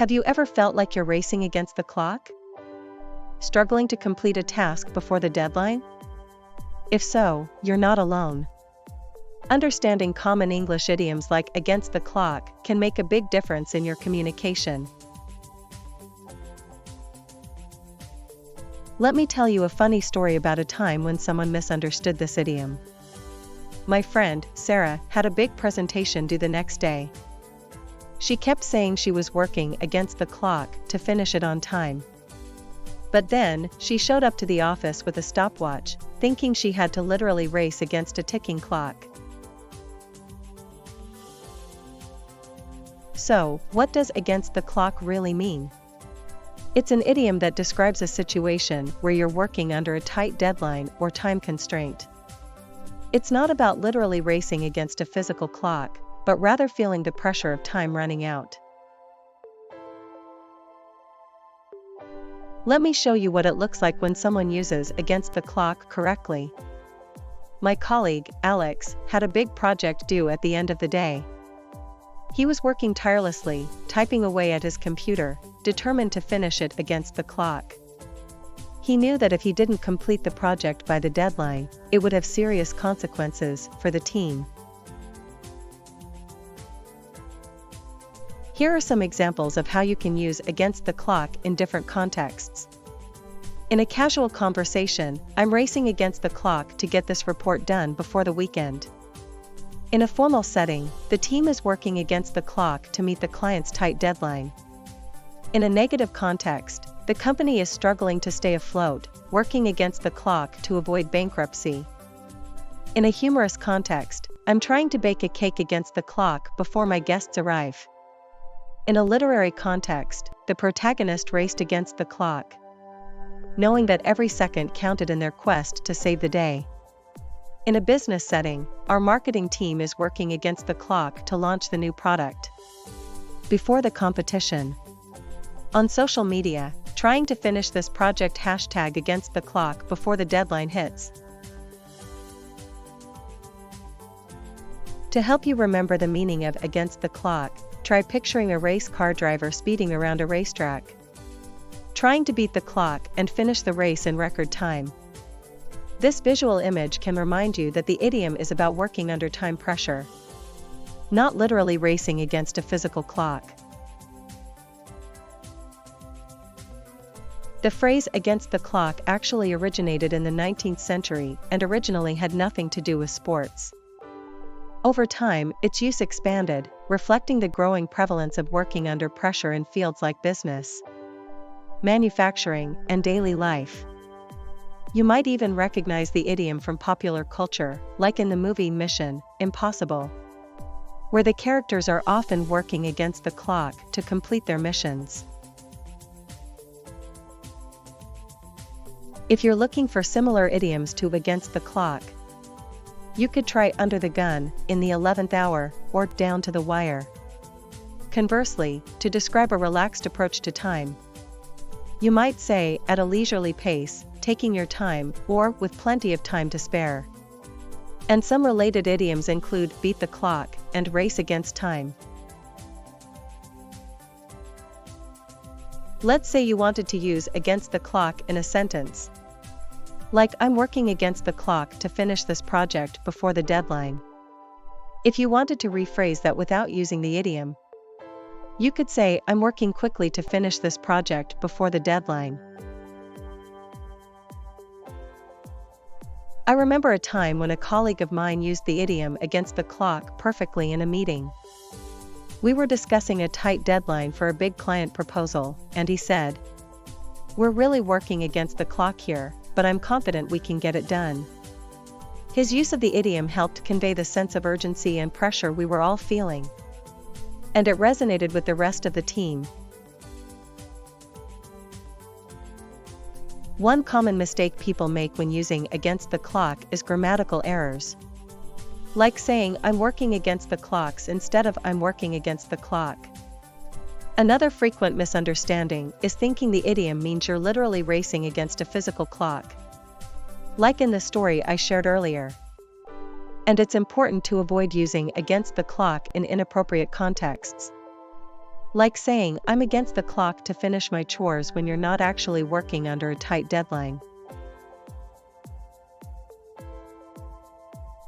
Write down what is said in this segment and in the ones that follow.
Have you ever felt like you're racing against the clock? Struggling to complete a task before the deadline? If so, you're not alone. Understanding common English idioms like against the clock can make a big difference in your communication. Let me tell you a funny story about a time when someone misunderstood this idiom. My friend, Sarah, had a big presentation due the next day. She kept saying she was working against the clock to finish it on time. But then, she showed up to the office with a stopwatch, thinking she had to literally race against a ticking clock. So, what does against the clock really mean? It's an idiom that describes a situation where you're working under a tight deadline or time constraint. It's not about literally racing against a physical clock, but rather feeling the pressure of time running out. Let me show you what it looks like when someone uses against the clock correctly. My colleague, Alex, had a big project due at the end of the day. He was working tirelessly, typing away at his computer, determined to finish it against the clock. He knew that if he didn't complete the project by the deadline, it would have serious consequences for the team. Here are some examples of how you can use against the clock in different contexts. In a casual conversation, I'm racing against the clock to get this report done before the weekend. In a formal setting, the team is working against the clock to meet the client's tight deadline. In a negative context, the company is struggling to stay afloat, working against the clock to avoid bankruptcy. In a humorous context, I'm trying to bake a cake against the clock before my guests arrive. In a literary context, the protagonist raced against the clock, knowing that every second counted in their quest to save the day. In a business setting, our marketing team is working against the clock to launch the new product before the competition. On social media, trying to finish this project #against the clock before the deadline hits. To help you remember the meaning of against the clock, try picturing a race car driver speeding around a racetrack, trying to beat the clock and finish the race in record time. This visual image can remind you that the idiom is about working under time pressure, not literally racing against a physical clock. The phrase against the clock actually originated in the 19th century and originally had nothing to do with sports. Over time, its use expanded, reflecting the growing prevalence of working under pressure in fields like business, manufacturing, and daily life. You might even recognize the idiom from popular culture, like in the movie Mission: Impossible, where the characters are often working against the clock to complete their missions. If you're looking for similar idioms to against the clock, you could try under the gun, in the 11th hour, or down to the wire. Conversely, to describe a relaxed approach to time, you might say at a leisurely pace, taking your time, or with plenty of time to spare. And some related idioms include beat the clock and race against time. Let's say you wanted to use against the clock in a sentence, like I'm working against the clock to finish this project before the deadline. If you wanted to rephrase that without using the idiom, you could say I'm working quickly to finish this project before the deadline. I remember a time when a colleague of mine used the idiom against the clock perfectly in a meeting. We were discussing a tight deadline for a big client proposal, and he said, "We're really working against the clock here, but I'm confident we can get it done." His use of the idiom helped convey the sense of urgency and pressure we were all feeling, and it resonated with the rest of the team. One common mistake people make when using against the clock is grammatical errors, like saying I'm working against the clocks instead of I'm working against the clock. Another frequent misunderstanding is thinking the idiom means you're literally racing against a physical clock, like in the story I shared earlier. And it's important to avoid using against the clock in inappropriate contexts. Like saying, I'm against the clock to finish my chores when you're not actually working under a tight deadline.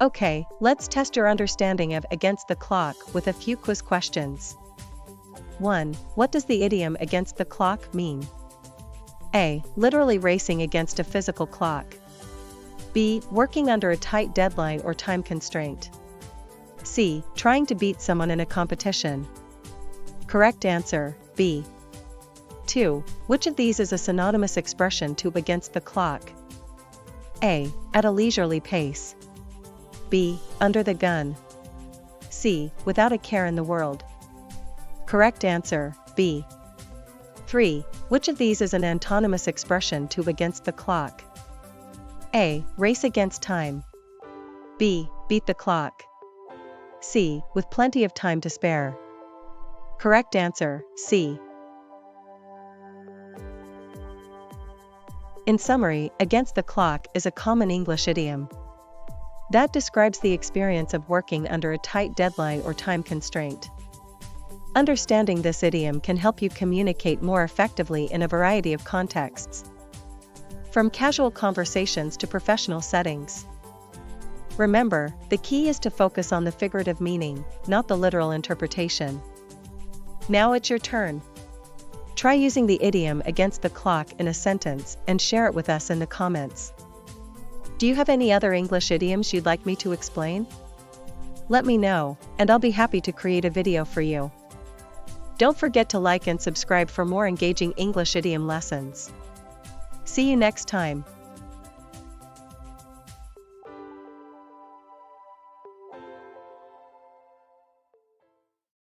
Okay, let's test your understanding of against the clock with a few quiz questions. 1. What does the idiom against the clock mean? A. Literally racing against a physical clock. B. Working under a tight deadline or time constraint. C. Trying to beat someone in a competition. Correct answer, B. 2. Which of these is a synonymous expression to against the clock? A. At a leisurely pace. B. Under the gun. C. Without a care in the world. Correct answer, B. 3. Which of these is an antonymous expression to against the clock? A. Race against time. B. Beat the clock. C. With plenty of time to spare. Correct answer, C. In summary, against the clock is a common English idiom that describes the experience of working under a tight deadline or time constraint. Understanding this idiom can help you communicate more effectively in a variety of contexts, from casual conversations to professional settings. Remember, the key is to focus on the figurative meaning, not the literal interpretation. Now it's your turn. Try using the idiom against the clock in a sentence and share it with us in the comments. Do you have any other English idioms you'd like me to explain? Let me know, and I'll be happy to create a video for you. Don't forget to like and subscribe for more engaging English idiom lessons. See you next time.